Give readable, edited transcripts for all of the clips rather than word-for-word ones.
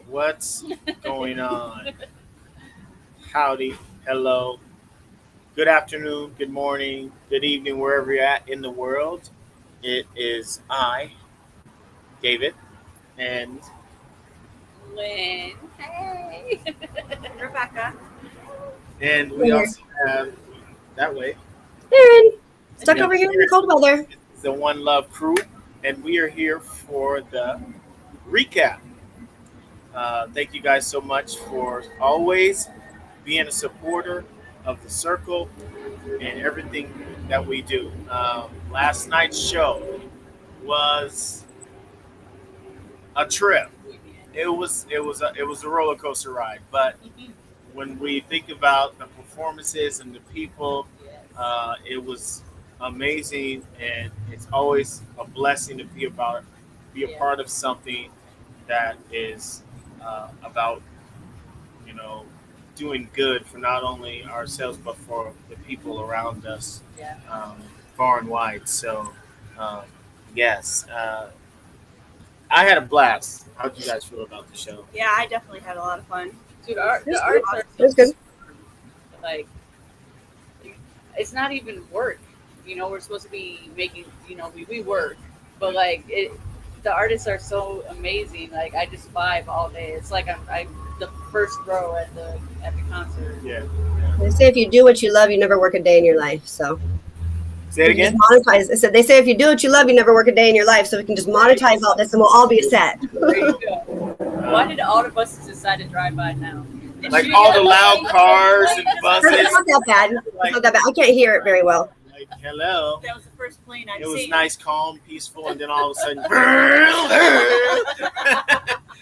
What's going on? Howdy, hello, good afternoon, good morning, good evening, wherever you're at in the world. It is I, David, and Lynn. Hey. Rebecca. we also have that way Aaron, stuck Yeah. over here in the cold weather. the One Love crew, and we are here for the recap. Thank you guys so much for always being a supporter of the circle and everything that we do. Last night's show was a trip. It was a roller coaster ride. But when we think about the performances and the people, it was amazing, and it's always a blessing to be a part of something that is about you know doing good for not only ourselves but for the people around us, Yeah. far and wide. So, um, yes, I had a blast. How'd you guys feel about the show? Yeah, I definitely had a lot of fun. Dude, It was the arts are It was good. like it's not even work. We're supposed to be making. We work, but the artists are so amazing. Like I just vibe all day. It's like I'm the first row at the concert. Yeah. They say if you do what you love, you never work a day in your life. So Say it we can again. just monetize. I said they say if you do what you love, you never work a day in your life. So we can just monetize all this, and we'll all be set. There you go. Why did all of us decide to drive by now? Like all the loud cars and It's buses. not that bad. It's not that bad. I can't hear it very well. Like, hello. That was the first plane I've It was seen. nice, calm, peaceful, and then all of a sudden,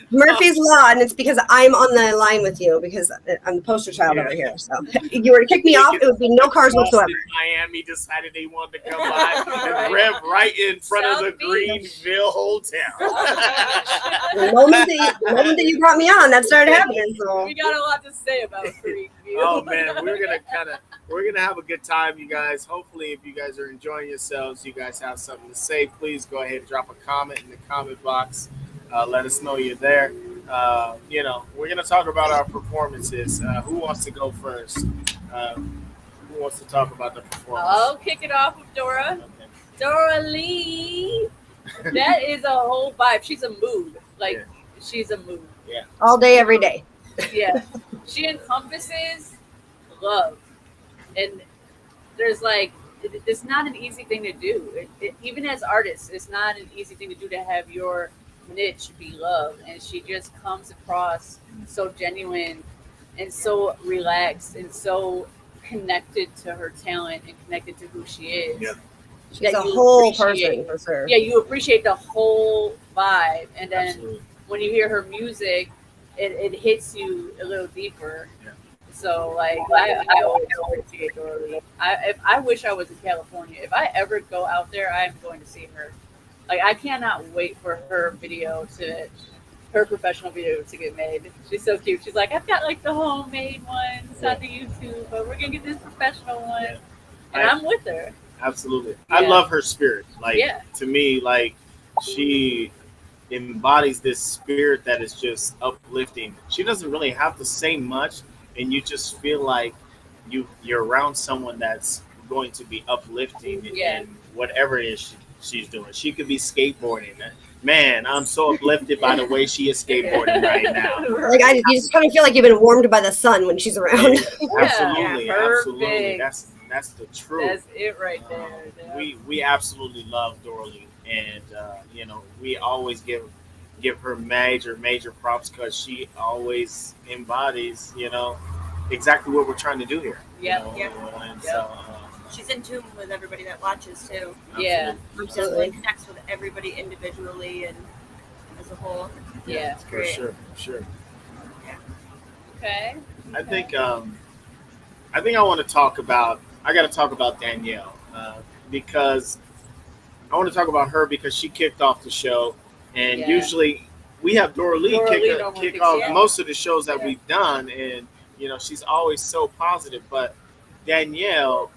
Murphy's Law, and it's because I'm on the line with you because I'm the poster child over here. So if you were to kick me off, it would be no cars whatsoever. Miami decided they wanted to come by and rev right in front of the South Beach. Greenville Hotel. The moment that you brought me on, that started happening. So We got a lot to say about Greenview. Oh man, we're gonna have a good time, you guys. Hopefully, if you guys are enjoying yourselves, you guys have something to say. Please go ahead and drop a comment in the comment box. Let us know you're there. We're gonna talk about our performances. Who wants to go first? Who wants to talk about the performance? I'll kick it off with Dora. Okay. Dora Lee. That is a whole vibe. She's a mood. Yeah. She's a mood. all day, every day. Yeah. She encompasses love. And it's not an easy thing to do. Even as artists, it's not an easy thing to do to have your niche be love. And she just comes across so genuine and so relaxed and so connected to her talent and connected to who she is. Yeah. She's that a you whole appreciate. person for sure. Yeah, you appreciate the whole vibe. And then Absolutely. when you hear her music, it hits you a little deeper. Yeah. So I always appreciate Dora Lee. I wish I was in California. If I ever go out there, I am going to see her. Like I cannot wait for her professional video to get made. She's so cute. She's like, I've got like the homemade ones on the YouTube, but we're gonna get this professional one. Yeah. And I'm with her. Absolutely. I Yeah. love her spirit. Like Yeah. to me, like she embodies this spirit that is just uplifting. She doesn't really have to say much, and you just feel like you're around someone that's going to be uplifting Yeah. in whatever it is she's doing. She could be skateboarding. Man, I'm so uplifted by the way she is skateboarding right now. Like you just kind of feel like you've been warmed by the sun when she's around. Absolutely, Yeah, absolutely. perfect. That's the truth. That's it right there. Yeah. We absolutely love Dorley, and we always give her major props because she always embodies exactly what we're trying to do here. Yep. And Yep. so, She's in tune with everybody that watches too. Yeah. She Absolutely. definitely connects with everybody individually and as a whole. Yeah. It's for great. sure. Okay. I think I want to talk about. I got to talk about Danielle because I want to talk about her because she kicked off the show, and Yeah. usually we have Dora Lee Dora Lee kick normally kicks off it off. most of the shows that Yeah. we've done, and she's always so positive. But Danielle,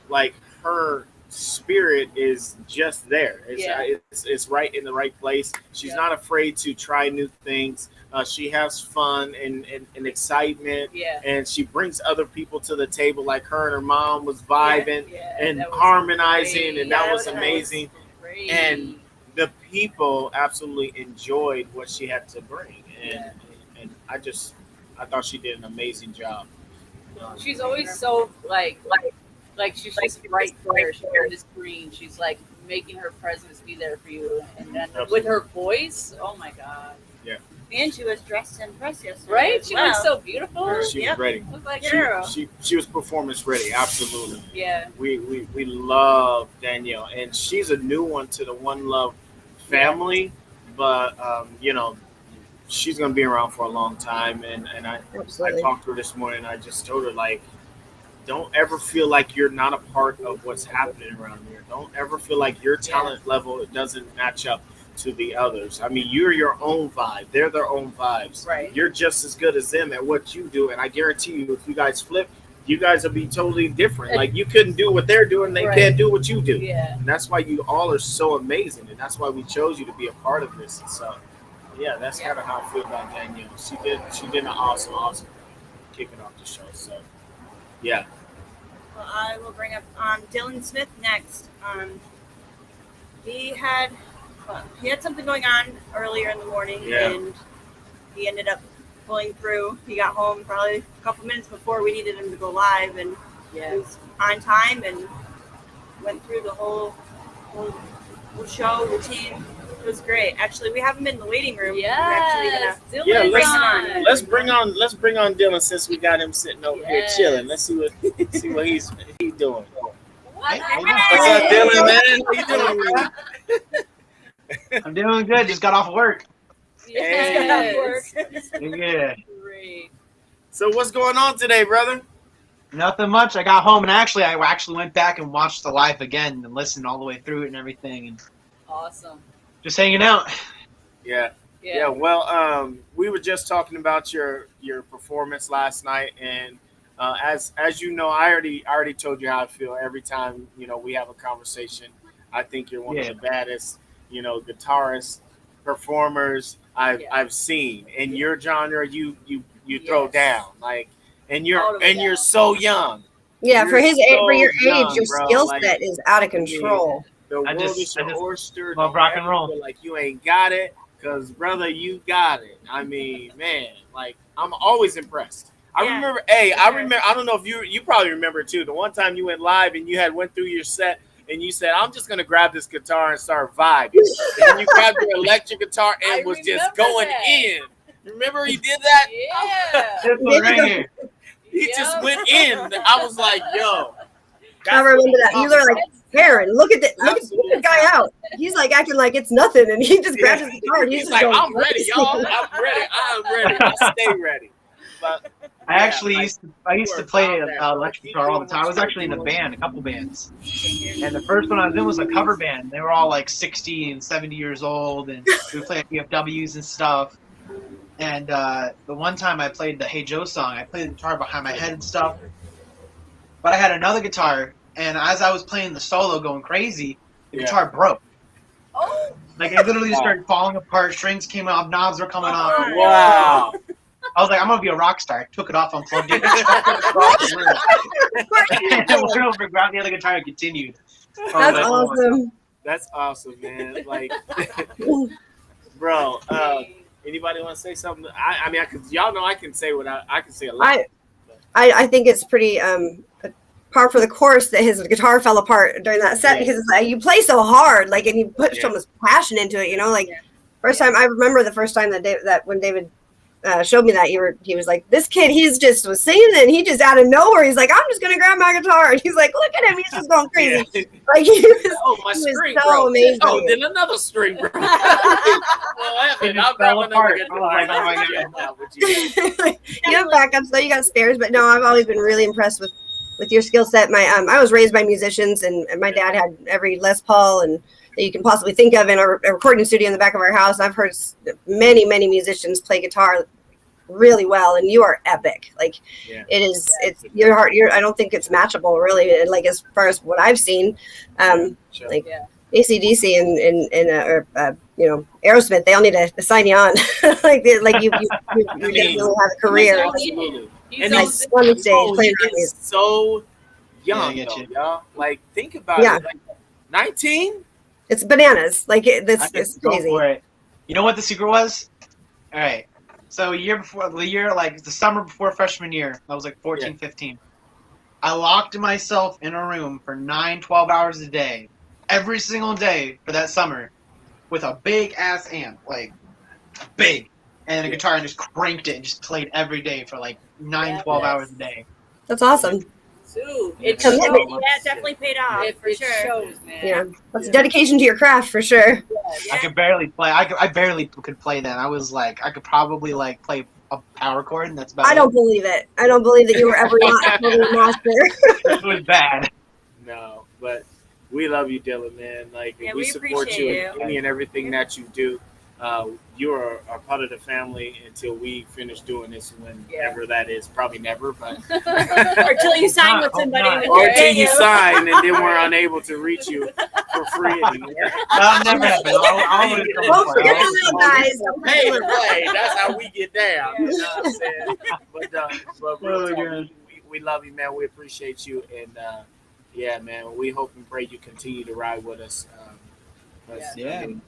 like her spirit is just there. It's, Yeah. it's right in the right place. She's Yeah. not afraid to try new things. She has fun and excitement, Yeah. and she brings other people to the table. Like her and her mom was vibing Yeah, and that was harmonizing, great. and that Yeah, was that was amazing. Great. And the people absolutely enjoyed what she had to bring, and I thought she did an amazing job. she's always so like she's just right there. She's on the screen. She's like making her presence be there for you, and then with her voice, oh my god! And she was dressed to impress yesterday. Right? as She well. looks so beautiful. She Yep. was ready. I was like, Yeah. girl. She was performance ready, absolutely. Yeah. We love Danielle, and she's a new one to the One Love family, but she's gonna be around for a long time. And I Absolutely. talked to her this morning. And I just told her, like, don't ever feel like you're not a part of what's happening around here. Don't ever feel like your talent level doesn't match up to the others. I mean, you're your own vibe. They're their own vibes. Right. You're just as good as them at what you do. And I guarantee you, if you guys flip, you guys will be totally different. Like, you couldn't do what they're doing. They Right. can't do what you do. Yeah. And that's why you all are so amazing. And that's why we chose you to be a part of this. And so, yeah, that's kind of how I feel about Danielle. She did an awesome kicking off the show. So, yeah. Well, I will bring up Dylan Smith next. He had something going on earlier in the morning, Yeah. and he ended up pulling through. He got home probably a couple minutes before we needed him to go live, and he was on time and went through the whole show routine. It was great. Actually, we have him in the waiting room. Yes. We're actually Yeah, Dylan's let's- on. Let's bring on Dylan since we got him sitting over here Yes. chilling. Let's see what he's doing. What? What's up, Dylan, man? How you doing? I'm doing good. Just got off work. Yes. Yeah. Great. So what's going on today, brother? Nothing much. I got home and I actually went back and watched the live again and listened all the way through it and everything, and Awesome. just hanging out. Yeah. Well, we were just talking about your performance last night, and as you know, I already told you how I feel every time we have a conversation. I think you're one of the baddest guitarists, performers I've seen in your genre. You throw down, like, and you're so young. Yeah, You're for your so age, young, your bro. skill Like, set is out of control. The world just- is your I just oyster. love Don't rock and ever roll. feel like you ain't got it, because brother, you got it. I mean, man, like, I'm always impressed. I Yeah. remember. Hey, I remember. I don't know if you probably remember too. The one time you went live and you went through your set and you said, "I'm just gonna grab this guitar and start vibing." And you grabbed your electric guitar and I was just remember going that. in. Remember he did that? Yeah. This one right here. He just went in. I was like, "Yo." I remember that. You were like, Karen, look at this guy out. He's like acting like it's nothing, and he just grabs his guitar and He's just like, going "I'm ready, crazy. y'all. I'm ready. I stay ready." But I actually like, used to play electric guitar all the time. I was actually in a band, a couple bands, and the first one I was in was a cover band. They were all like 60 and 70 years old, and we would play at VFWs and stuff. And the one time I played the Hey Joe song, I played the guitar behind my head and stuff. But I had another guitar, and as I was playing the solo going crazy, the guitar broke. Oh. Like, it literally just started falling apart. Strings came off, knobs were coming off. wow. I was like, I'm going to be a rock star. I took it off, unplugged it. And went over, grabbed the other guitar and continued. I was That's like, oh my awesome. That's awesome, man. Like, bro. Anybody want to say something? I mean, y'all know I can say what I can say a lot. I think it's pretty par for the course that his guitar fell apart during that set because it's like, you play so hard, like, and you put so much passion into it. Like first time I remember the first time that when David showed me that he was like, this kid, was singing and he just out of nowhere, he's like, I'm just gonna grab my guitar, and he's like, look at him, he's just going crazy. Like he was, my he string was so broke. amazing. Oh, then another string broke. Well, It I'll just grab fell another apart. guitar. I was like, oh my God. You have backups though, you got spares, but no, I've always been really impressed with your skill set. I was raised by musicians, and my dad had every Les Paul and that you can possibly think of in a recording studio in the back of our house. I've heard many musicians play guitar really well, and you are epic. Like it's your heart. I don't think it's matchable really, like as far as what I've seen. AC/DC and Aerosmith, they all need to sign you on. You definitely have a career. Absolutely. And And he's on the stage, playing he's so young, Yeah, I get though, you. y'all. Like, think about Yeah. it. Like, 19? It's bananas. Like I it's could go crazy. for it. You know what the secret was? All right. So the summer before freshman year, I was like 14, 15. I locked myself in a room for 9-12 hours a day, every single day for that summer, with a big ass amp, like big, and a guitar, and just cranked it and just played every day for like 9-12 hours a day. That's awesome. Dude, Yeah, it so shows. Yeah, it definitely paid off It, for it sure. shows, man. Yeah, that's dedication to your craft for sure. I could barely play. I barely could play then. I was like, I could probably like play a power chord, and that's about I it. don't believe it. I don't believe that you were ever not totally a master. It was bad. No, but we love you, Dylan, man. Like, Yeah, we we support appreciate you in any and everything that you do. You are a part of the family until we finish doing this, whenever that is. Probably never, but Or until you sign with somebody. Or with or your until you video. sign and then we're unable to reach you for free anymore. That'll never happen. I'll Don't forget the little guys. Pay and play. That's how we get down. You know what I'm saying? But real Oh, talk, God. we love you, man. We appreciate you, and yeah, man. We hope and pray you continue to ride with us. 'Cause, Yeah. I mean,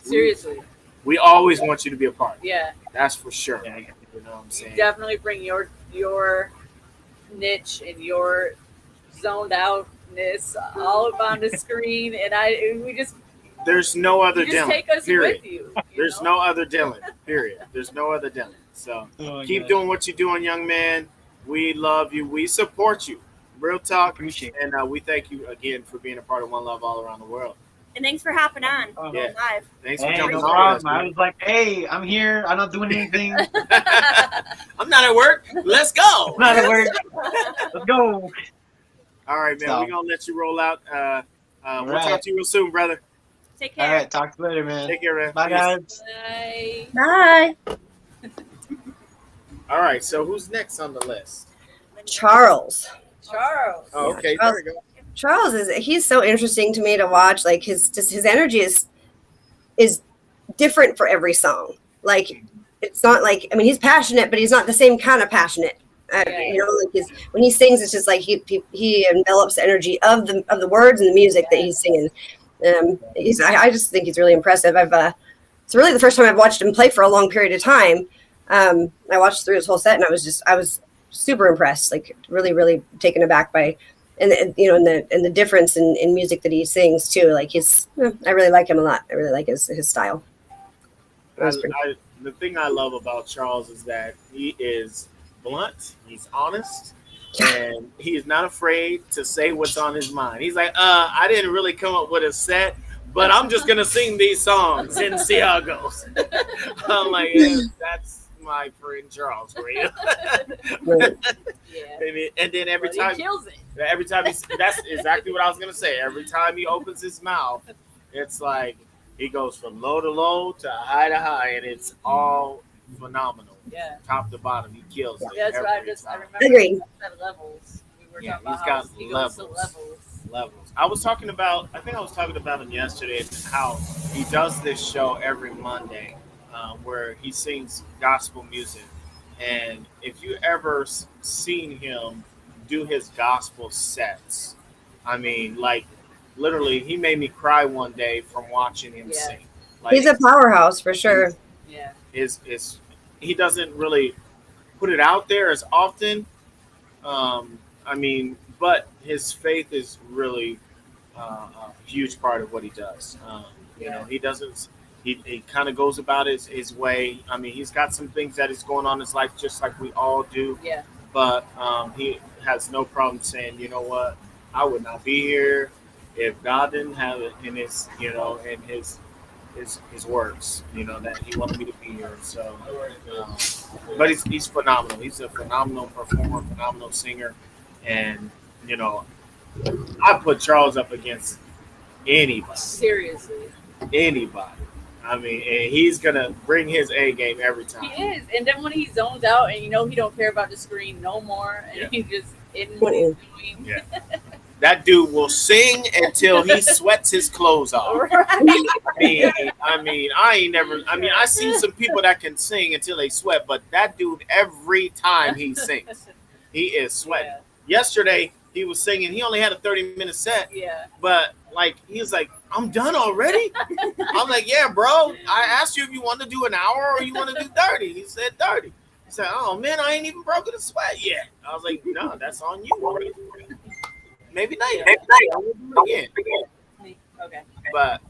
Seriously. we always want you to be a part. Yeah. That's for sure. Yeah. You know what I'm You saying? definitely bring your niche and your zoned outness all up on the screen, and we just There's no other you just Dylan. take us Period. with you. There's no other Dylan. Period. There's no other Dylan. So Oh, my keep God. doing what you're doing, young man. We love you. We support you. Real talk. Appreciate it. And we thank you again for being a part of One Love all around the world. And thanks for hopping on. Oh, Yeah. Live. Thanks for Hey, jumping no on problem. with I us. was like, hey, I'm here. I'm not doing anything. Man. I'm not at work. Let's go. I'm not at work. Let's go. All right, man. So- We're gonna let you roll out. We'll right. talk to you real soon, brother. Take All care. right. Talk to you later, man. Take care, man. Bye, Peace. guys. Bye. Bye. All right. So who's next on the list? Charles. Charles. Oh, Yeah, okay. Charles. There we go. Charles he's so interesting to me to watch. Like his energy is different for every song. Like it's not like, I mean, he's passionate, but he's not the same kind of passionate. Like when he sings, it's just like he envelops the energy of the words and the music that he's singing. I just think he's really impressive. It's really the first time I've watched him play for a long period of time. I watched through his whole set, and I was super impressed. Like really, really taken aback by, and the difference in music that he sings too. Like I really like him a lot. I really like his style. The thing I love about Charles is that he is blunt, he's honest, and he is not afraid to say what's on his mind. He's like, I didn't really come up with a set, but I'm just gonna sing these songs and see how it goes. I'm like, yeah, that's my friend Charles for you. Yeah. And then every But time he kills it. that's exactly what I was gonna say. Every time he opens his mouth, it's like he goes from low to low to high, and it's all phenomenal. Yeah. Top to bottom, he kills it. That's what I every time. remember. Agreed. At levels. We were Yeah, talking about he's got how he goes to levels. Levels. I think I was talking about him yesterday, how he does this show every Monday, where he sings gospel music. And if you ever seen him do his gospel sets, I mean, like literally, he made me cry one day from watching him sing. Like, He's a powerhouse for sure. Yeah. He doesn't really put it out there as often. But his faith is really a huge part of what he does. You know, he doesn't. He kind of goes about his way. I mean, he's got some things that is going on in his life, just like we all do. Yeah. But he has no problem saying, you know what, I would not be here if God didn't have it in his, in his works, that he wanted me to be here. So, but he's phenomenal. He's a phenomenal performer, phenomenal singer, and I put Charles up against anybody. Seriously. Anybody. I mean, and he's gonna bring his A game every time. He is. And then when he zones out and he don't care about the screen no more and Yeah. he's just in what he's doing. Yeah. that dude will sing until he sweats his clothes off. Right. I seen some people that can sing until they sweat, but that dude, every time he sings, he is sweating. Yeah. Yesterday, he was singing. He only had a 30-minute set, Yeah. but like he was like, "I'm done already." I'm like, "Yeah, bro. I asked you if you want to do an hour or you want to do 30." He said 30. He said, "Oh man, I ain't even broken a sweat yet." I was like, "No, that's on you. Maybe later. We'll do it again." Okay. But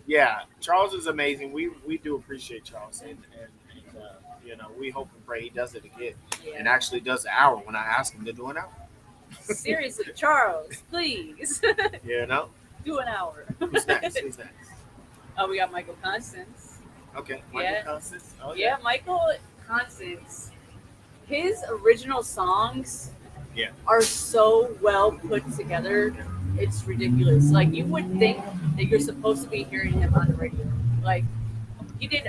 yeah, Charles is amazing. We do appreciate Charles, and we hope and pray he does it again, and actually does the hour when I ask him to do an hour. Seriously, Charles, please. Do an hour. Who's next? Oh, we got Michael Constance. Okay, Yeah. Constance. Oh, Yeah, Michael Constance. His original songs are so well put together. It's ridiculous. Like, you would think that you're supposed to be hearing him on the radio. Like,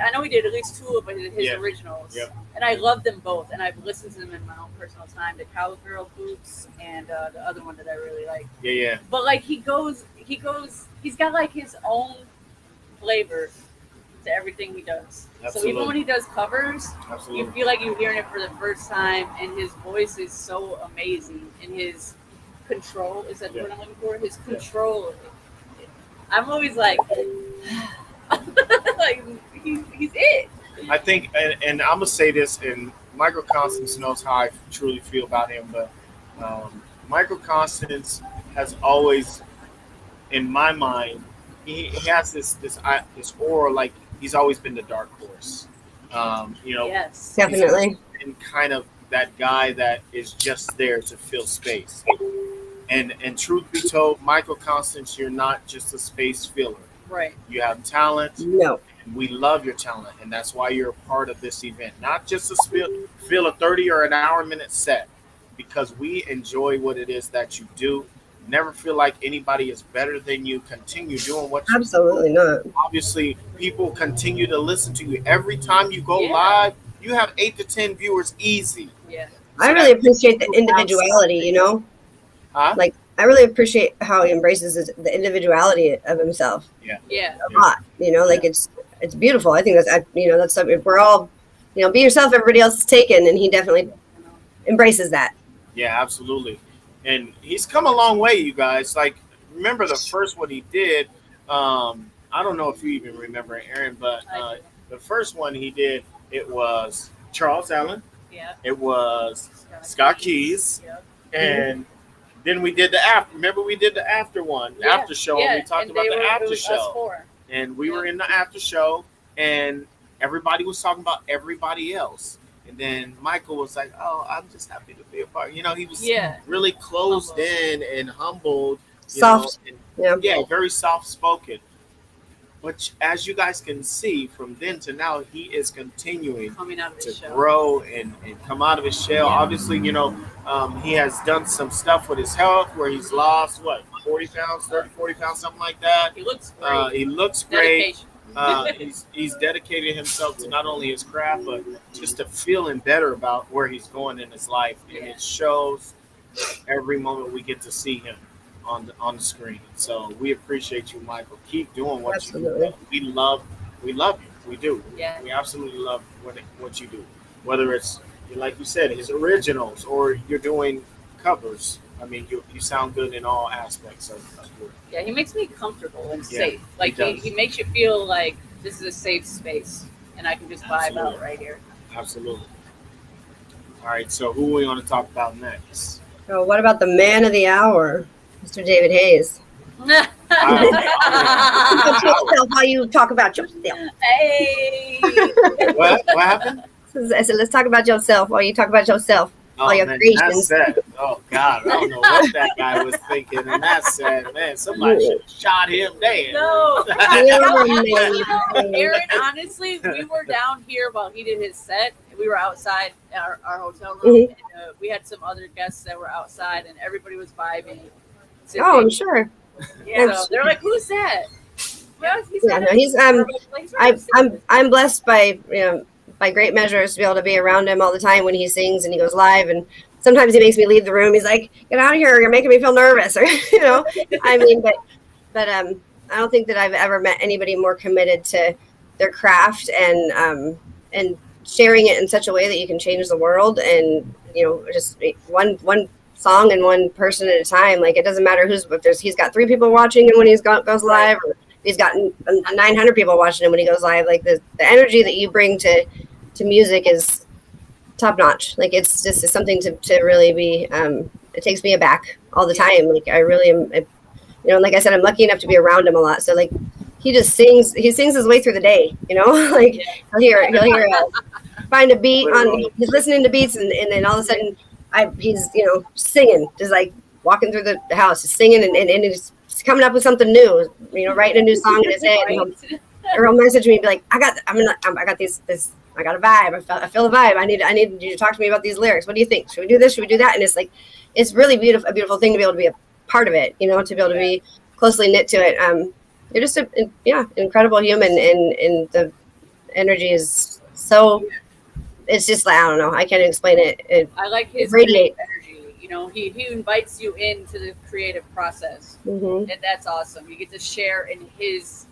I know he did at least 2 of his originals. Yep. And I love them both. And I've listened to them in my own personal time. The Cowgirl Boots and the other one that I really like. Yeah. But like he's got like his own flavor to everything he does. Absolutely. So even when he does covers, Absolutely. you feel like you're hearing it for the first time, and his voice is so amazing. And his control, is that the word I'm looking for? His control. I'm always like, like he's it. I think, and I'm gonna say this, and Michael Constance knows how I truly feel about him, but Michael Constance has always, in my mind, he has this aura, like he's always been the dark horse. Yes, definitely. And kind of that guy that is just there to fill space. And truth be told, Michael Constance, you're not just a space filler. Right. You have talent. No. We love your talent, and that's why you're a part of this event. Not just to fill a 30 or an hour-minute set, because we enjoy what it is that you do. Never feel like anybody is better than you. Continue doing what you do. Absolutely not. Obviously, people continue to listen to you. Every time you go live, you have 8 to 10 viewers easy. Yeah. I really appreciate the individuality, Huh? Like, I really appreciate how he embraces the individuality of himself. Yeah. A lot, like it's beautiful. I think that's something we're all, be yourself, everybody else is taken, and he definitely embraces that. Yeah, absolutely. And he's come a long way, you guys. Like, remember the first one he did, I don't know if you even remember, Aaron, but the first one he did, it was Charles Allen. Yeah. It was Scott Keys. Yep. And then we did the after. Remember, we did the after one, after show. Yeah. And we talked about the after show. And we were in the after show, and everybody was talking about everybody else. And then Michael was like, "Oh, I'm just happy to be a part." He was really closed in and humbled. Soft. Very soft-spoken. But as you guys can see, from then to now, he is continuing to grow and come out of his shell. Obviously, he has done some stuff with his health where he's lost, 40 pounds, 30, 40 pounds, something like that. He looks great. He looks great. He's dedicated himself to not only his craft, but just to feeling better about where he's going in his life. And it shows every moment we get to see him on the screen. So we appreciate you, Michael. Keep doing what you do. We love you. We do. Yeah. We absolutely love what you do. Whether it's, like you said, his originals or you're doing covers. I mean, you sound good in all aspects of your. Yeah, he makes me comfortable and safe. Like he makes you feel like this is a safe space, and I can just vibe out right here. Absolutely. All right. So who are we going to talk about next? Oh, what about the man of the hour, Mr. David Hayes? While you talk about yourself. Hey. What happened? I said, let's talk about yourself while you talk about yourself. All your creations. Oh God, I don't know what that guy was thinking, and that's sad, man. Somebody should have shot him dead. No, Aaron. Honestly, we were down here while he did his set. We were outside our hotel room. Mm-hmm. And, we had some other guests that were outside, and everybody was vibing. Oh, I'm sure. Yeah, so they're like, "Who's that?" Well, I'm blessed by by great measures to be able to be around him all the time when he sings and he goes live. And sometimes he makes me leave the room. He's like, "Get out of here! You're making me feel nervous." Or I mean, but I don't think that I've ever met anybody more committed to their craft and sharing it in such a way that you can change the world. And just one song and one person at a time. Like, it doesn't matter he's got 3 people watching and when goes live, or he's got 900 people watching him when he goes live. Like, the energy that you bring to music is top notch. Like, it's something to really be. It takes me aback all the time. Like, I really am. Like I said, I'm lucky enough to be around him a lot. So like, he just sings. He sings his way through the day. Like, he'll hear find a beat on. He's listening to beats, and then all of a sudden, he's singing, just like walking through the house, just singing, and he's coming up with something new. Writing a new song in his head. And he'll message me and be like, I got this. I got a vibe. I feel a vibe. I need you to talk to me about these lyrics. What do you think? Should we do this? Should we do that? And it's like, it's really a beautiful thing to be able to be a part of it. To be able to be closely knit to it. You're just an incredible human, and the energy is so. It's just like, I don't know. I can't explain it. I like his radiate energy. He invites you into the creative process, and that's awesome. You get to share in his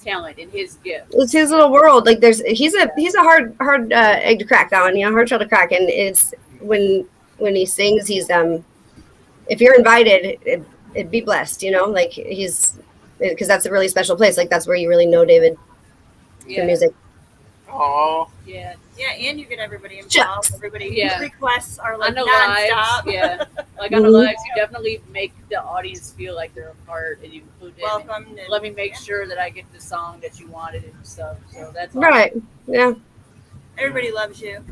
talent, in his gift. It's his little world. Like, he's a hard egg to crack. That one, hard shell to crack. And it's when he sings, he's if you're invited, it'd be blessed. Like, because that's a really special place. Like, that's where you really know David for music. Oh, yeah, and you get everybody involved. Everybody requests are like on the nonstop. lives, like on the lives, you definitely make the audience feel like they're a part, and you include them. Welcome. Let me make sure that I get the song that you wanted and stuff. So that's right. Awesome. Yeah. Everybody loves you.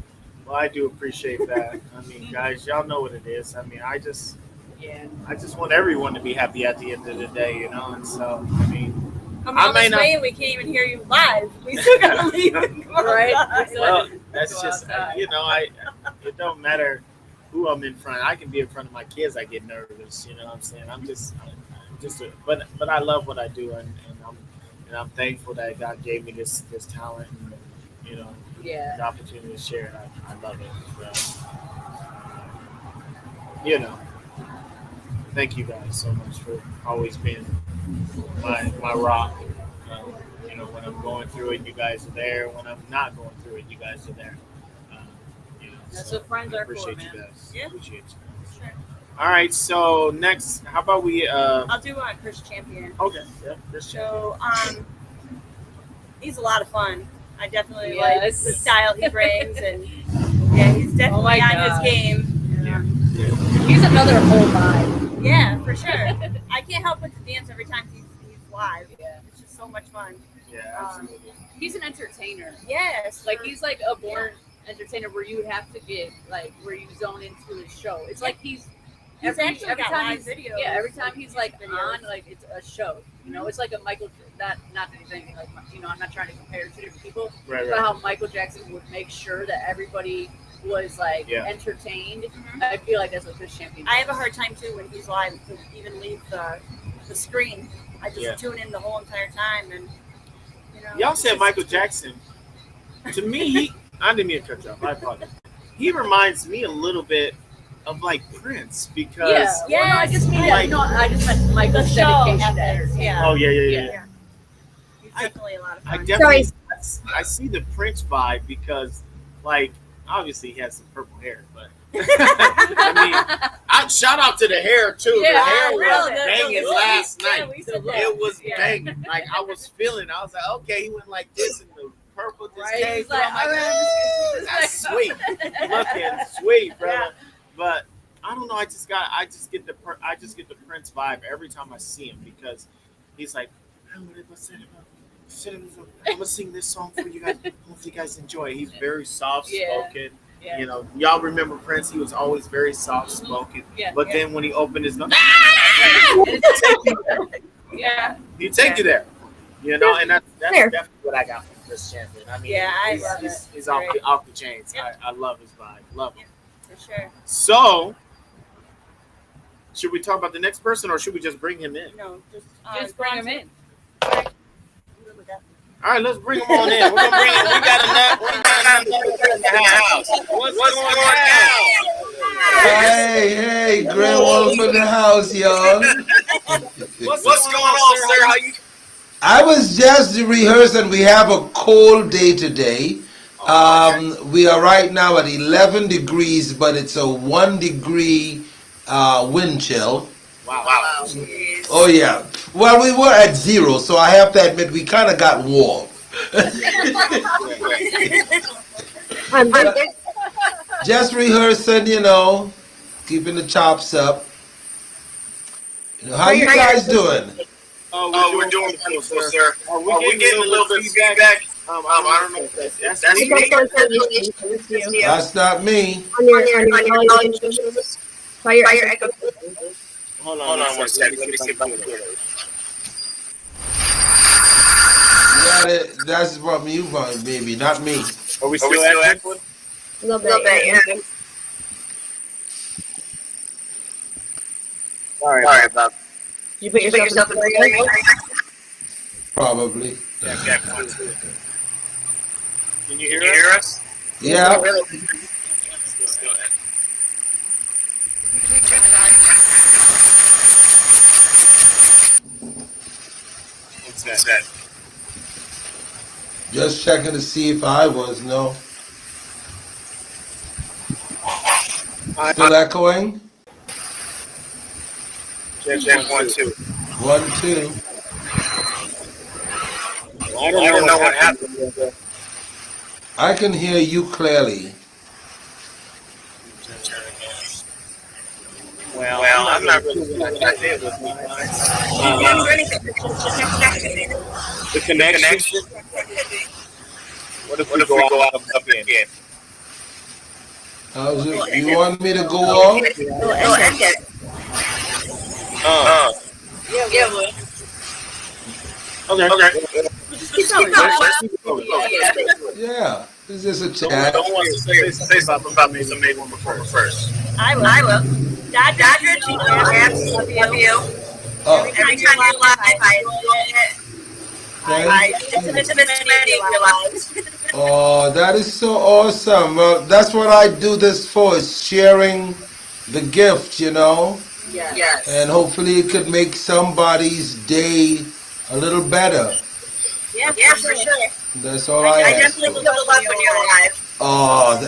Well, I do appreciate that. I mean, guys, y'all know what it is. I mean, I just want everyone to be happy at the end of the day, And so, I mean. I'm on this way and we can't even hear you live. We still gotta leave and come right? Well, that's just it don't matter who I'm in front. I can be in front of my kids. I get nervous. You know what I'm saying? But I love what I do, and I'm thankful that God gave me this talent, and the opportunity to share it. I love it. So, thank you guys so much for always being my rock. When I'm going through it, you guys are there. When I'm not going through it, you guys are there. That's what friends are for, man. Appreciate you guys. Yeah. Appreciate you. Sure. All right. So next, how about we? I'll do Chris Champion. Okay. Yeah. Chris Champion. So he's a lot of fun. I definitely like the style he brings, and he's definitely on his game. Yeah. He's another whole vibe. Yeah, for sure. I can't help but to dance every time he's live. Yeah. It's just so much fun. Yeah. Absolutely. He's an entertainer. Yes. Like, he's like a born entertainer where you have to get, like, where you zone into his show. It's like he's every got time live he's videos. Yeah, every time he's like videos. on, like, it's a show. It's like a Michael, not anything like, I'm not trying to compare two different people, Right. but how Michael Jackson would make sure that everybody was like entertained. I feel like that's what Chris Champion does. I have a hard time too when he's live to even leave the screen. I just tune in the whole entire time, and Y'all said Michael Jackson. To me, I didn't mean to cut you off. I apologize. He reminds me a little bit of like Prince because I just mean I just meant Michael's dedication to energy. Yeah. Oh yeah. He's definitely a lot of I fun. definitely I see the Prince vibe because, like, obviously he has some purple hair, but I mean, shout out to the hair too. Yeah, the hair was the banging look. last night. It was banging. Like, I was feeling. I was like, okay, he went like this, and the purple just came. He's like, that's sweet, looking sweet, brother. But I don't know. I just get the Prince vibe every time I see him because he's like, I'm gonna sing this song for you guys. Hopefully you guys enjoy it. He's very soft spoken. Yeah. Y'all remember Prince? He was always very soft spoken. But then when he opened his mouth, he take you there. And that's definitely what I got from Chris Champion. I mean, he's off the chains. Yep. I love his vibe. Love him. For sure. So, should we talk about the next person, or should we just bring him in? No, just bring him in. All right, let's bring them on in. We're gonna bring in. We got enough in the house. What's going down? Hey, Grey Wolf in the house, y'all. What's going on, sir? How you? I was just rehearsing. We have a cold day today. We are right now at 11 degrees, but it's a 1 degree wind chill. Wow. Oh, yeah. Well, we were at 0, so I have to admit we kind of got warm. Just rehearsing, keeping the chops up. How you guys doing? Oh, we're doing wonderful, sir. Are we getting a little bit of feedback? I don't know if that's me. That's not me. Hold on one second. Let me see if I can do it. Yeah, that's from you, baby, not me. Are we still echoing? A little bit, yeah. All right, Bob. You put yourself in the Probably. Can you hear us? Yeah. What's that? Just checking to see if I was, no. Still echoing? Check 1, 2. 1, 2. I don't know what happened. I can hear you clearly. Well, I'm not really good at that with me. The connection. What if we go out up again? How's it? You want me to go on? Yeah. Okay. Yeah. This is a chat. Don't want to say something about me, so maybe we'll first. I will. Dodger, love you. Oh, Every time you're live, I enjoy it. It's an intimate oh, that is so awesome. That's what I do this for, is sharing the gift, Yes. And hopefully it could make somebody's day a little better. Yeah, for sure. That's all I I ask definitely for. feel the love when you're alive. Oh,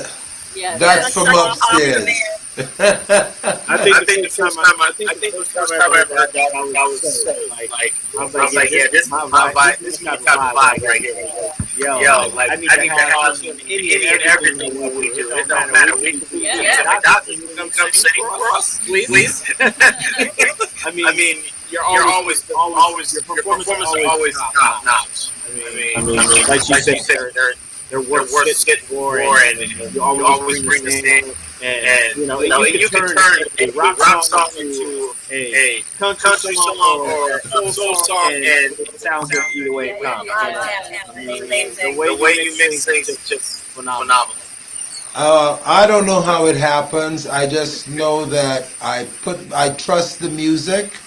that's from upstairs. I think the first time I ever heard that, I was like, yeah, this is my vibe. This is my type of vibe right here. Yo, like, I need to have any and everything what we do. It don't matter. We can be doctors. Come sing for us, please. I mean, you're always your performance are always top notch. I mean, like you said, they're worth getting for, and you always bring this in. And you can turn a rock song into a country song or a soul song, and it sounds good either way it comes. The way you mix things is just phenomenal. I don't know how it happens. I just know that I trust the music,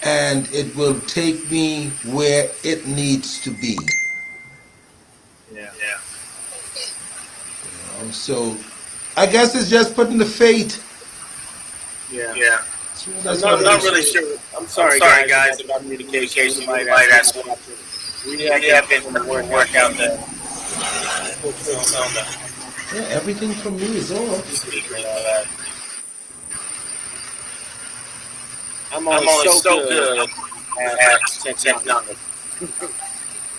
and it will take me where it needs to be. Yeah. So I guess it's just putting the fate. Yeah. That's I'm not really sure. I'm sorry guys, about communication. Might ask. We have been work out the. Yeah, everything from me is on. I'm only so good at technology.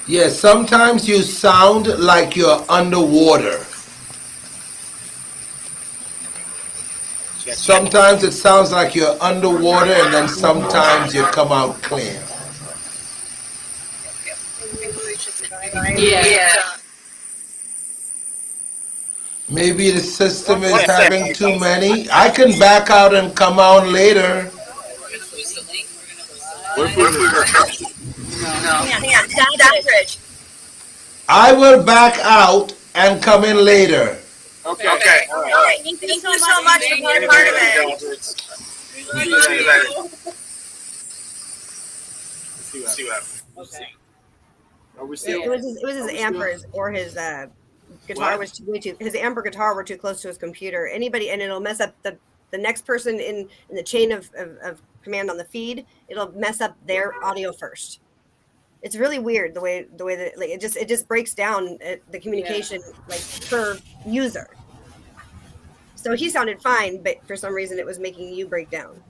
Yeah, sometimes you sound like you're underwater. Sometimes it sounds like you're underwater, and then sometimes you come out clear. Yeah. Maybe the system is having too many. I can back out and come on later. I will back out and come in later. Okay. All right. Thank you so much for being part of it. See what happens. Okay. Are we It still? was his Are we amperes or his guitar What? was way too his amp or guitar were too close to his computer. Anybody, and it'll mess up the next person in the chain of command on the feed. It'll mess up their audio first. It's really weird the way that like it just breaks down the communication like per user. So he sounded fine, but for some reason it was making you break down.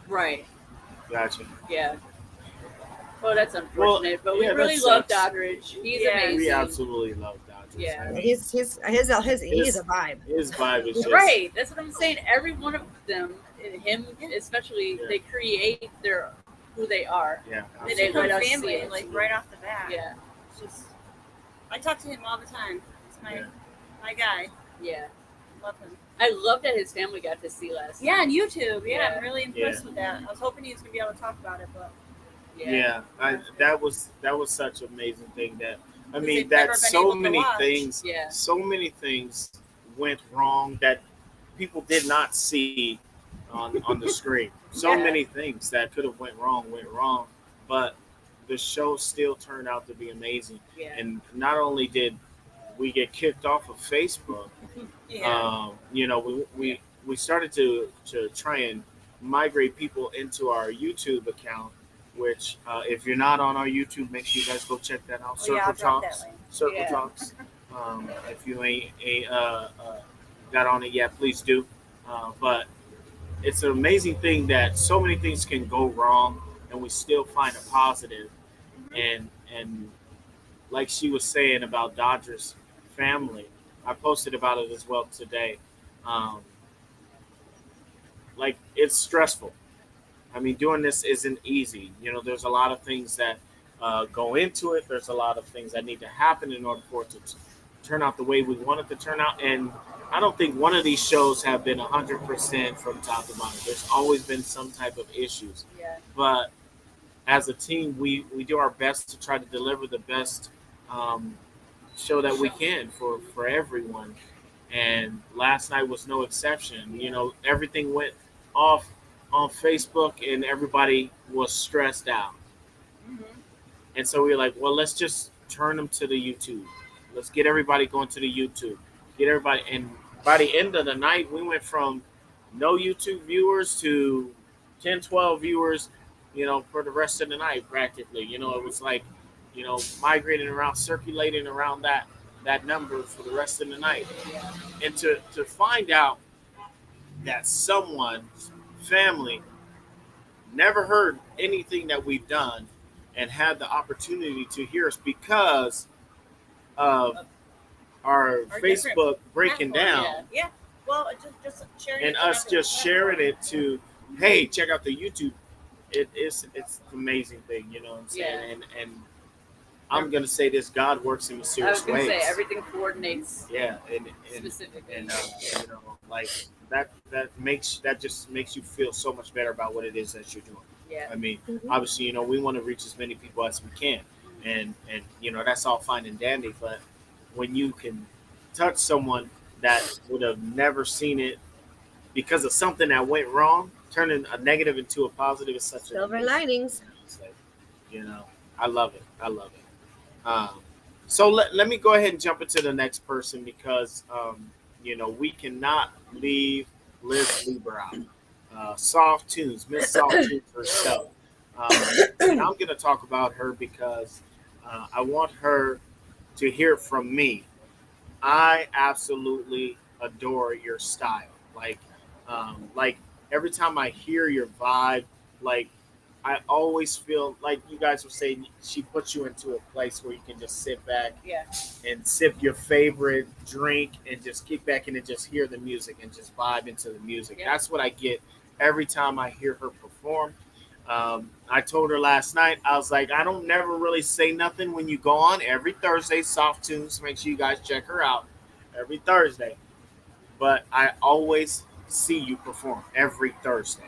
Right. Gotcha. Yeah. Well, that's Well, unfortunate, but we yeah, that really love sucks. Doddridge. He's Yeah. amazing. We absolutely love Dodgers. Yeah. I mean, He's he's he's a vibe. his vibe is just Right. That's what I'm saying. Every one of them, and him especially, Yeah. they create who they are. Yeah, They They let become us see family it. like right off the bat. Yeah. It's just I talk to him all the time. It's Yeah. my guy. Yeah. Love him. I love that his family got to see last Yeah, night. on YouTube. Yeah, Yeah. I'm really impressed with that. I was hoping he was gonna be able to talk about it, but Yeah, that was such an amazing thing that I mean they've never that been so able to many watch. things Yeah. so many things went wrong that people did not see on the screen. So Yeah. many things that could have went wrong, but the show still turned out to be amazing. Yeah. And not only did we get kicked off of Facebook, yeah. you know, we started to try and migrate people into our YouTube account. Which, if you're not on our YouTube, make sure you guys go check that out. Oh, yeah, I'll Circle drop that Talks. link. Circle Yeah. Talks. If you ain't got on it yet, please do. But it's an amazing thing that so many things can go wrong, and we still find a positive. And like she was saying about Dodgers family, I posted about it as well today. Um, like it's stressful. I mean, doing this isn't easy. You know, there's a lot of things that go into it. There's a lot of things that need to happen in order for it to turn out the way we want it to turn out. And I don't think one of these shows have been 100% from top to bottom. There's always been some type of issues. Yeah. But as a team, we do our best to try to deliver the best show that we can for everyone. And last night was no exception. You know, everything went off on Facebook and everybody was stressed out. Mm-hmm. And so we were like, well, let's just turn them to the YouTube. Let's get everybody going to the YouTube. Get everybody. And by the end of the night, we went from no YouTube viewers to 10, 12 viewers, you know, for the rest of the night practically. You know, it was like, you know, migrating around, circulating around that number for the rest of the night. And to find out that someone's family never heard anything that we've done and had the opportunity to hear us because of our Facebook breaking down Yeah. Well, just sharing and it to us just everyone. sharing it to, hey, check out the YouTube. It's an amazing thing, you know what I'm saying? And I'm gonna say this: God works in I was mysterious going to ways. say, everything coordinates Yeah, and specifically. and you know, like that just makes you feel so much better about what it is that you're doing. Yeah. I mean, obviously, you know, we want to reach as many people as we can, and you know, that's all fine and dandy. But when you can touch someone that would have never seen it because of something that went wrong, turning a negative into a positive is such Silver linings. it's like, you know, I love it. I love it. So let me go ahead and jump into the next person because, you know, we cannot leave Liz Lieber out. Soft Tunes, Miss Soft Tunes herself. And I'm going to talk about her because I want her to hear from me. I absolutely adore your style. Like every time I hear your vibe, like I always feel like you guys were saying she puts you into a place where you can just sit back and sip your favorite drink and just kick back and just hear the music and just vibe into the music. Yeah. That's what I get every time I hear her perform. I told her last night, I was like, I don't never really say nothing when you go on every Thursday, Soft Tunes. Make sure you guys check her out every Thursday. But I always see you perform every Thursday.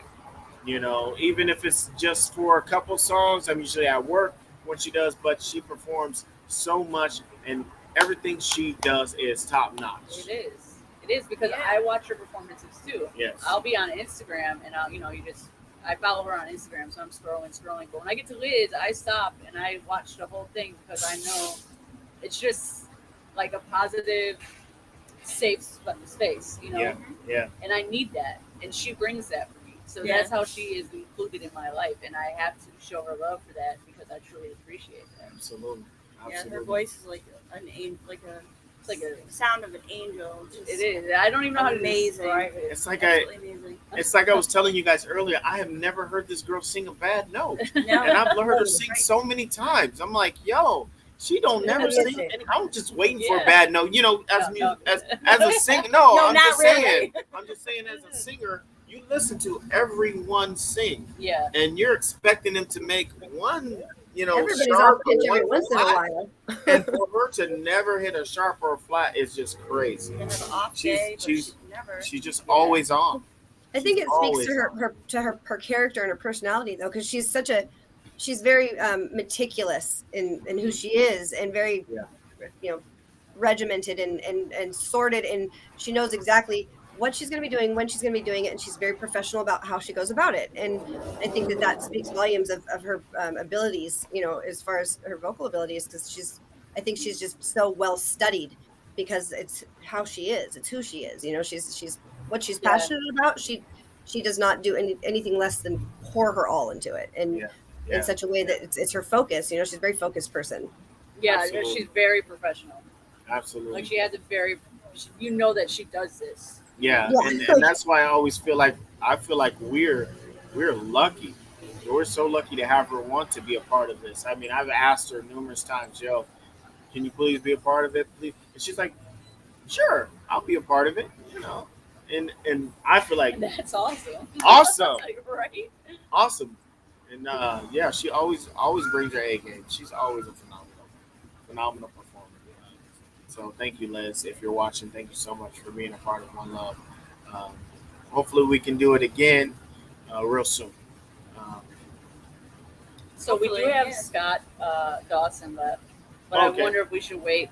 You know, even if it's just for a couple songs, I'm usually at work when she does, but she performs so much and everything she does is top notch. It is. It is because I watch your performances too. Yes. I'll be on Instagram and you just I follow her on Instagram, so I'm scrolling. But when I get to Liz, I stop and I watch the whole thing because I know it's just like a positive, safe space, you know. Yeah, yeah. And I need that, and she brings that for me. So Yeah. that's how she is included in my life, and I have to show her love for that because I truly appreciate that. Absolutely. Yeah, her voice is like an angel, It's like a sound of an angel. Just it is. I don't even know how to amazing. describe it. It's like absolutely amazing. it's like I was telling you guys earlier. I have never heard this girl sing a bad note, No, and I've heard her sing so many times. I'm like, yo, she don't never sing. And I'm just waiting for a Yeah. bad note. You know, as No. as a singer. No, No, I'm not just saying. really. I'm just saying, as a singer, you listen to everyone sing, Yeah. and you're expecting them to make one, you know, Everybody's sharp off pitch or every one once in a flat. while. And for her to never hit a sharp or a flat is just crazy. and have an off She's- day, but she's- she never. She's just always on. I think it speaks always to her character and her personality though, because she's very meticulous in who she is, and very regimented and sorted, and she knows exactly what she's going to be doing, when she's going to be doing it, and she's very professional about how she goes about it. And I think that speaks volumes of her abilities, as far as her vocal abilities, because I think she's just so well studied, because it's how she is, it's who she is. She's what she's passionate about. She does not do anything less than pour her all into it, and in such a way that it's her focus. She's a very focused person. Yeah, Absolutely. she's very professional. Absolutely. Like she has that she does this. Yeah, Yeah. and that's why I feel like we're lucky. We're so lucky to have her want to be a part of this. I mean, I've asked her numerous times, yo, can you please be a part of it, please? And she's like, sure, I'll be a part of it, And I feel like That's awesome. Awesome. Right? awesome. And she always brings her A game. She's always a phenomenal performer. So thank you, Liz. If you're watching, thank you so much for being a part of One Love. Hopefully we can do it again real soon. So we do Hopefully, have yeah. Scott Dawson left, but Okay. I wonder if we should wait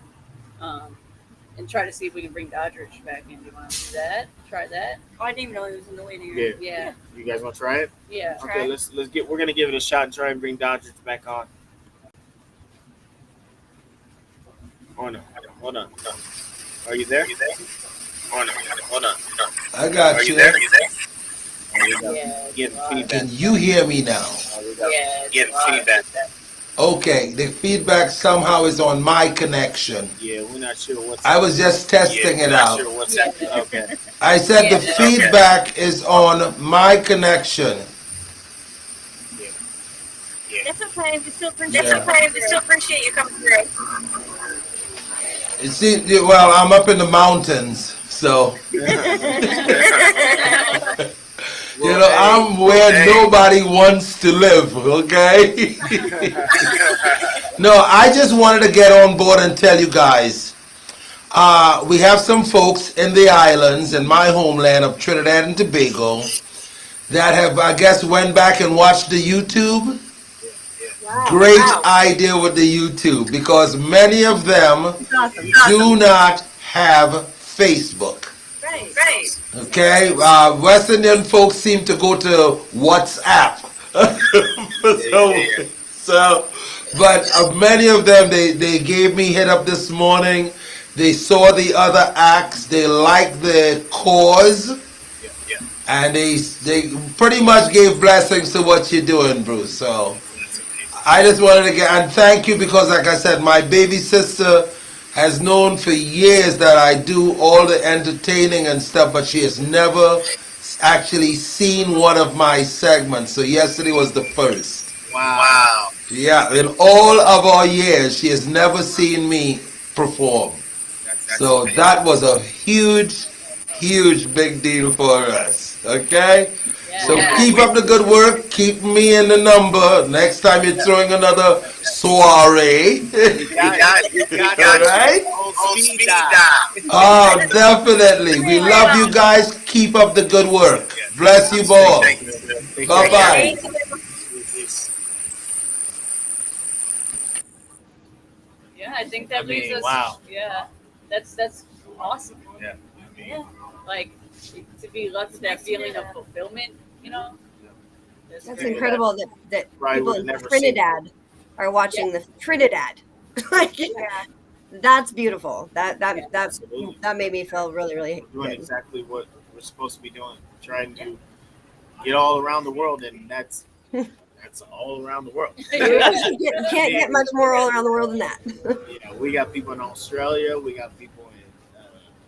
and try to see if we can bring Doddridge back in. Do you want to do that? Try that? Oh, I didn't even know he was in the waiting Yeah. room. Yeah. You guys want to try it? Yeah. Okay, we're gonna give it a shot and try and bring Dodgers back on. Hold on. Are you there? Hold on. I got Are you. you there? Oh, we got Yeah. getting feedback. Can you hear me now? We got Yeah. getting feedback. Okay, the feedback somehow is on my connection. Yeah, we're not sure what's. I was just testing it out. Not sure what's happening. Okay. I said the Yeah. feedback is on my connection. It's okay. We still appreciate you coming through. Well, I'm up in the mountains, so I'm where nobody wants to live. Okay. No, I just wanted to get on board and tell you guys. We have some folks in the islands, in my homeland of Trinidad and Tobago, that have, I guess, went back and watched the YouTube. Great idea with the YouTube, because many of them do not have Facebook. Right. Okay, West Indian folks seem to go to WhatsApp. But many of them, they gave me hit up this morning. They saw the other acts. They liked the cause, and they pretty much gave blessings to what you're doing, Bruce. So I just wanted to and thank you, because like I said, my baby sister has known for years that I do all the entertaining and stuff, but she has never actually seen one of my segments. So yesterday was the first. Wow. Yeah, in all of our years, she has never seen me perform. So that was a huge big deal for us. Okay? So keep up the good work. Keep me in the number. Next time you're throwing another soiree. All right? On speed dial. Oh, definitely. We love you guys. Keep up the good work. Bless you all. Bye-bye. Yeah, I think that leaves us. Wow. Yeah, that's awesome. Yeah. Like to be left with that feeling of fulfillment, That's incredible that Right, people would've in never seen Trinidad are watching the Trinidad. Like, Yeah. that's beautiful. That Absolutely. that made me feel really, really We're doing good. exactly what we're supposed to be doing, trying to get all around the world, and that's all around the world. You can't get much more all around the world than that. Yeah, we got people in Australia, we got people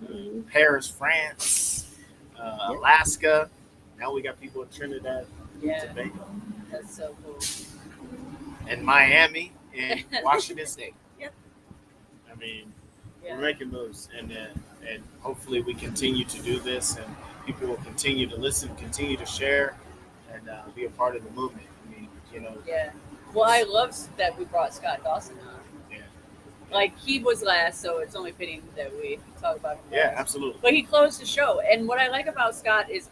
in Paris, France, Alaska. Now we got people in Trinidad, Tobago, That's so cool. and Miami, and Washington State. Yep. I mean, Yeah. we're making moves, and hopefully we continue to do this, and people will continue to listen, continue to share, and be a part of the movement. I mean, Yeah. Well, I love that we brought Scott Dawson on. Yeah. Like, he was last, so it's only fitting that we talk about him. Yeah, last. absolutely. But he closed the show, and what I like about Scott is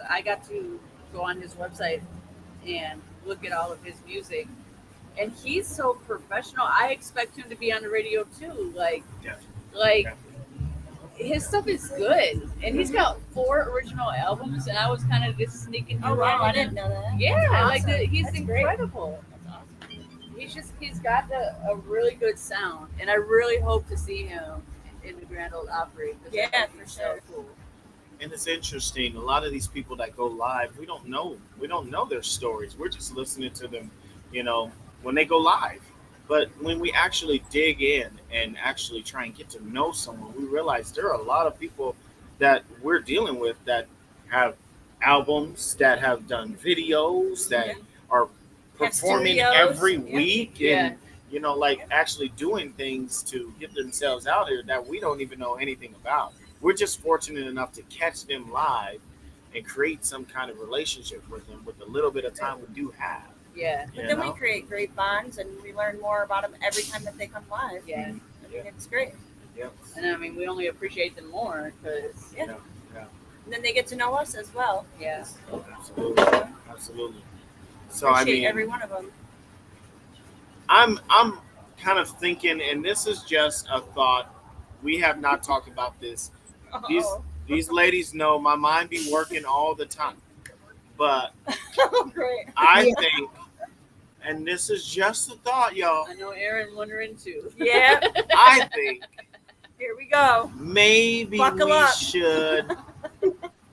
I got to go on his website and look at all of his music, and he's so professional. I expect him to be on the radio too. Like his stuff is good, and he's got 4 original albums. And I was kind of just sneaking. Oh through wow, it. I didn't know that. Yeah, That's awesome. he's That's incredible. That's awesome. He's got a really good sound, and I really hope to see him in the Grand Ole Opry. Yeah, for sure. So cool. And it's interesting. A lot of these people that go live, we don't know their stories. We're just listening to them, when they go live. But when we actually dig in and actually try and get to know someone, we realize there are a lot of people that we're dealing with that have albums, that have done videos, that are performing studios. every Yeah. week, Yeah. and actually doing things to get themselves out here that we don't even know anything about. We're just fortunate enough to catch them live and create some kind of relationship with them with the little bit of time we do have. Yeah. But then we create great bonds, and we learn more about them every time that they come live. Yeah. I mean, it's great. Yep. And I mean, we only appreciate them more because Yeah. And then they get to know us as well. yeah. Absolutely. Absolutely. So Appreciate every one of them. I'm kind of thinking, and this is just a thought. We have not talked about this. These ladies know my mind be working all the time. But Great. I think, and this is just a thought, y'all. I know Aaron wondering too. Yeah. I think Here we go. maybe Buckle we up. should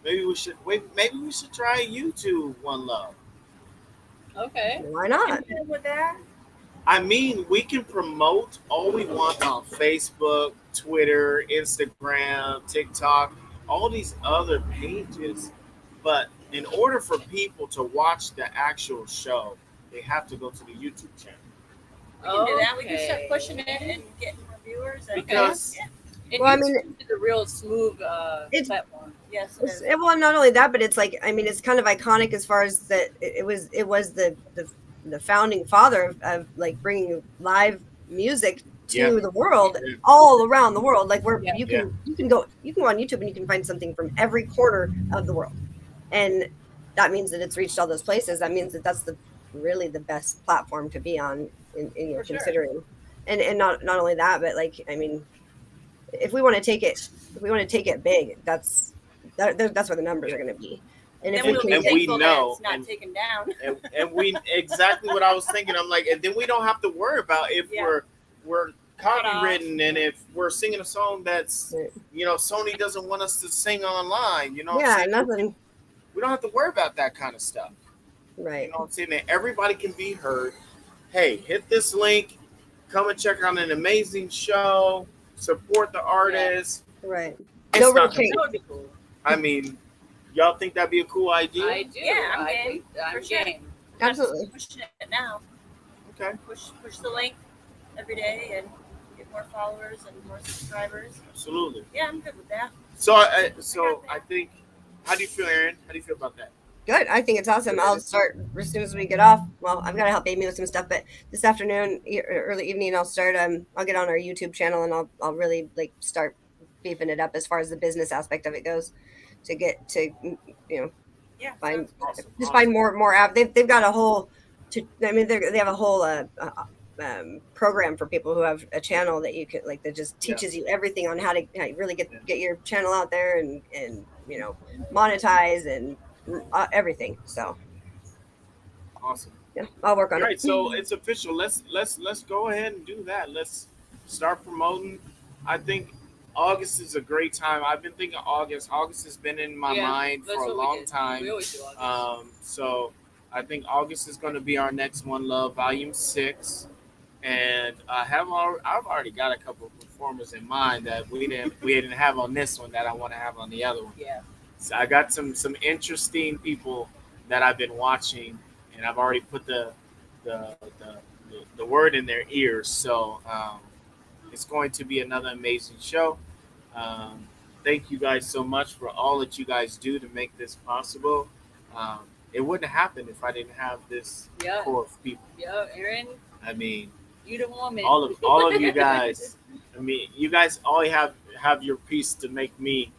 maybe we should try YouTube One Love. Okay. Why not? I'm good with that. I mean, we can promote all we want on Facebook, Twitter, Instagram, TikTok, all these other pages. But in order for people to watch the actual show, they have to go to the YouTube channel. We can do that. We can start Okay. pushing it and getting more viewers. And Because And Well, I YouTube mean, is a real smooth it's- platform. yes, Well, not only that, but it's like, I mean, it's kind of iconic as far as that it was the founding father of like bringing live music to Yeah. the world, Yeah. all around the world. Like where Yeah. you can go on YouTube and you can find something from every corner of the world, and that means that it's reached all those places. That means that that's really the best platform to be on in For sure. considering, and not only that, but like, I mean, if we want to take it big, that's where the numbers are going to be. And if then we we'll can, be and we thankful know, that it's not and- taken down. and we exactly what I was thinking. I'm like, and then we don't have to worry about if Yeah. we're copywritten and if we're singing a song that's Right. Sony doesn't want us to sing online. You know, what I'm yeah, saying? nothing, We don't have to worry about that kind of stuff. right? You know what I'm saying? That everybody can be heard. Hey, hit this link. Come and check out an amazing show. Support the artist. Right. It's No not- rotate. That would be cool. I mean, y'all think that'd be a cool idea? I do. Yeah, I'm I game, think I'm for sure. game. Absolutely. Pushing it now. Okay, Push the link every day and get more followers and more subscribers. absolutely. Yeah, I'm good with that. So I think. How do you feel, Aaron? How do you feel about that? Good. I think it's awesome. I'll start as soon as we get off. Well, I've got to help Amy with some stuff, but this afternoon, early evening, I'll start. I'll get on our YouTube channel and I'll really like start beefing it up as far as the business aspect of it goes, to get to Yeah. find sounds good. just find more app. They've got a whole. They have a whole program for people who have a channel that you can like that just teaches you everything on how to really get your channel out there and monetize and everything. So Awesome. Yeah, I'll work on All it. right, so it's official. Let's go ahead and do that. Let's start promoting. I think August is a great time. I've been thinking August. August has been in my mind that's for a what we long did. time. We always do August. So I think August is going to be our next One Love Volume 6, and I've already got a couple of performers in mind that we didn't have on this one that I want to have on the other one. Yeah. So I got some interesting people that I've been watching, and I've already put the the word in their ears. So it's going to be another amazing show. Um, Thank you guys so much for all that you guys do to make this possible. Um, it wouldn't happen if I didn't have this Yeah. core of people. Yeah, Aaron, I mean, you the woman. all of you guys. I mean, you guys all have your piece to make me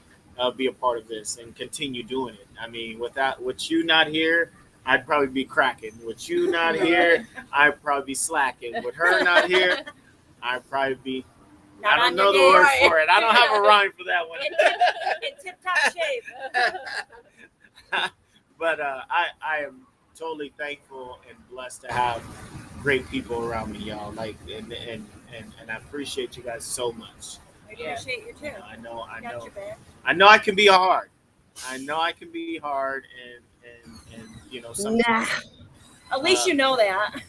be a part of this and continue doing it. I mean, with you not here, I'd probably be cracking. With you not here, I'd probably be slacking. With her not here, I'd probably be. Not I don't on know the your word day. for it. I don't have a rhyme for that one. In tip-top shape. But I am totally thankful and blessed to have great people around me, y'all. Like and I appreciate you guys so much. I appreciate you too. I know Got your back. I know I can be hard. I know I can be hard and you know sometimes Nah. At least you know that.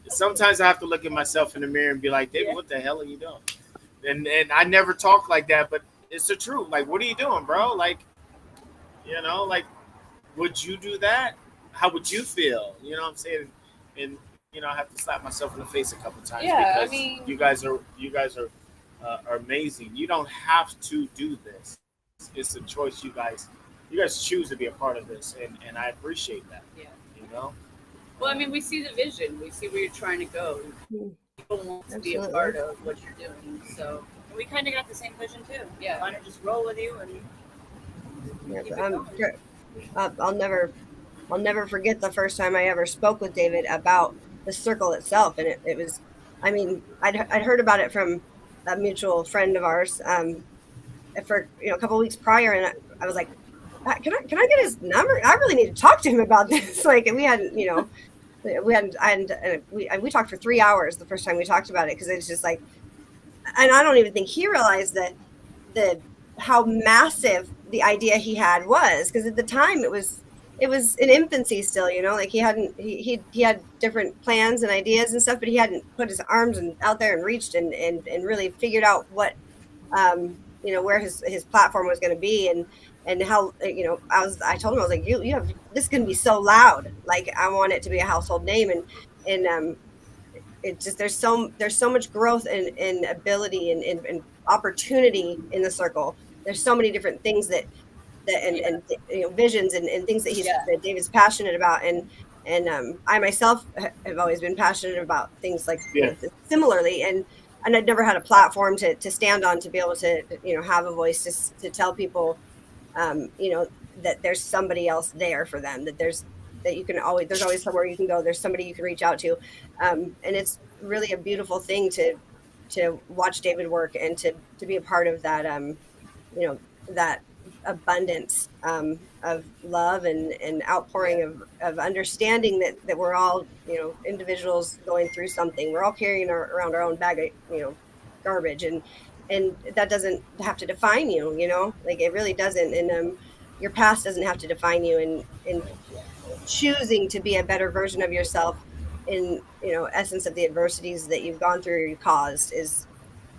sometimes I have to look at myself in the mirror and be like, David, what the hell are you doing? And I never talk like that, but it's the truth. Like, what are you doing, bro? Like, you know, like, would you do that? How would you feel? You know what I'm saying? And you know, I have to slap myself in the face a couple times because you guys are amazing. You don't have to do this. It's a choice you guys choose to be a part of this, and I appreciate that. Yeah. You know. Well, I mean, we see the vision. We see where you're trying to go. People want to be a part of what you're doing. So We kind of got the same vision too. Yeah. Why not just roll with you and keep it going? I'll never forget the first time I ever spoke with David about the circle itself, and it was, I mean, I'd heard about it from a mutual friend of ours for a couple of weeks prior, and I was like, can I get his number? I really need to talk to him about this. Like, we hadn't, we talked for 3 hours the first time we talked about it, because it's just like, and I don't even think he realized that how massive the idea he had was, because at the time it was in infancy still, like he had different plans and ideas and stuff, but he hadn't put his arms out there and reached and really figured out what where his platform was going to be, and how I told him, I was like, you have, this can be so loud, like I want it to be a household name, and it just, there's so much growth and ability and opportunity in the circle. There's so many different things that visions and things that that David's passionate about, and I myself have always been passionate about things like similarly, and I'd never had a platform to stand on, to be able to have a voice to tell people that there's somebody else there for them, there's always somewhere you can go, there's somebody you can reach out to, and it's really a beautiful thing to watch David work and to be a part of that that abundance of love and outpouring of understanding that we're all individuals going through something. We're all carrying around our own bag of garbage, and that doesn't have to define you, like it really doesn't, and your past doesn't have to define you, and choosing to be a better version of yourself in essence of the adversities that you've gone through or you caused is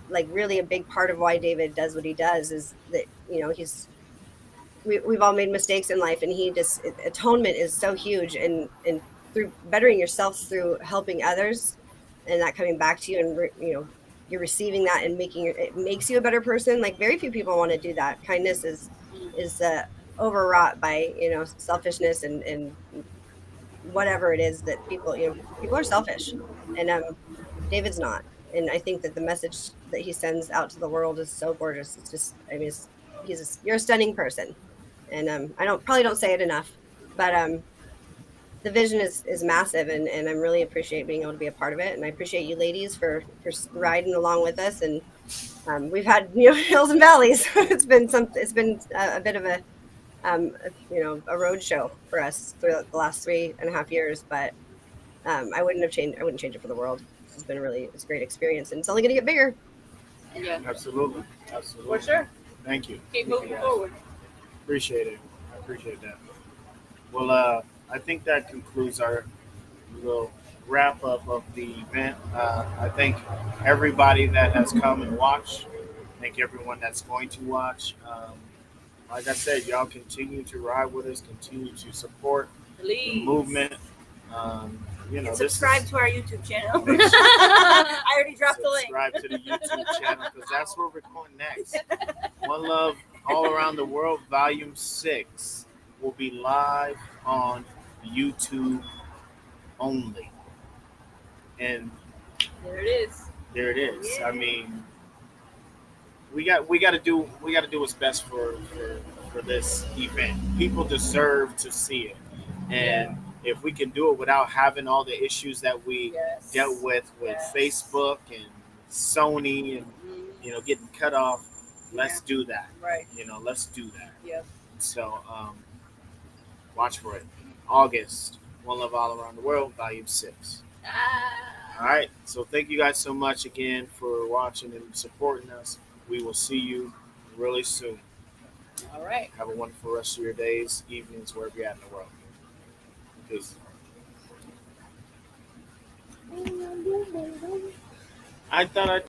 like really a big part of why David does what he does, is that we've all made mistakes in life, and atonement is so huge, and through bettering yourself through helping others and that coming back to you, and you're receiving that and it makes you a better person. Like, very few people want to do that. Kindness is overwrought by selfishness and whatever it is that people are selfish, and David's not. And I think that the message that he sends out to the world is so gorgeous. It's just, I mean, you're a stunning person, and I probably don't say it enough, but the vision is massive, and I really appreciate being able to be a part of it, and I appreciate you ladies for riding along with us, and we've had hills and valleys. It's been a bit of a road show for us through the last 3.5 years. But I wouldn't change it for the world. It's been it's a great experience, and it's only going to get bigger. Yeah, Absolutely. for sure. Thank you. Keep moving forward. Appreciate it. I appreciate that. Well, I think that concludes our little wrap up of the event. I thank everybody that has come and watched. Thank everyone that's going to watch. Like I said, y'all continue to ride with us, continue to support the movement. And subscribe to our YouTube channel. I already dropped the link. Subscribe to the YouTube channel because that's where we're going next. One Love All Around the World, Volume 6 will be live on YouTube only. And there it is. There it is. Yeah. I mean, we got to do what's best for this event. People deserve to see it, and if we can do it without having all the issues that we dealt with Facebook and Sony and getting cut off, let's do that. Right. Let's do that. Yep. So watch for it. August, One Love All Around the World, Volume 6. All right. So thank you guys so much again for watching and supporting us. We will see you really soon. All right. Have a wonderful rest of your days, evenings, wherever you're at in the world. Peace. I thought I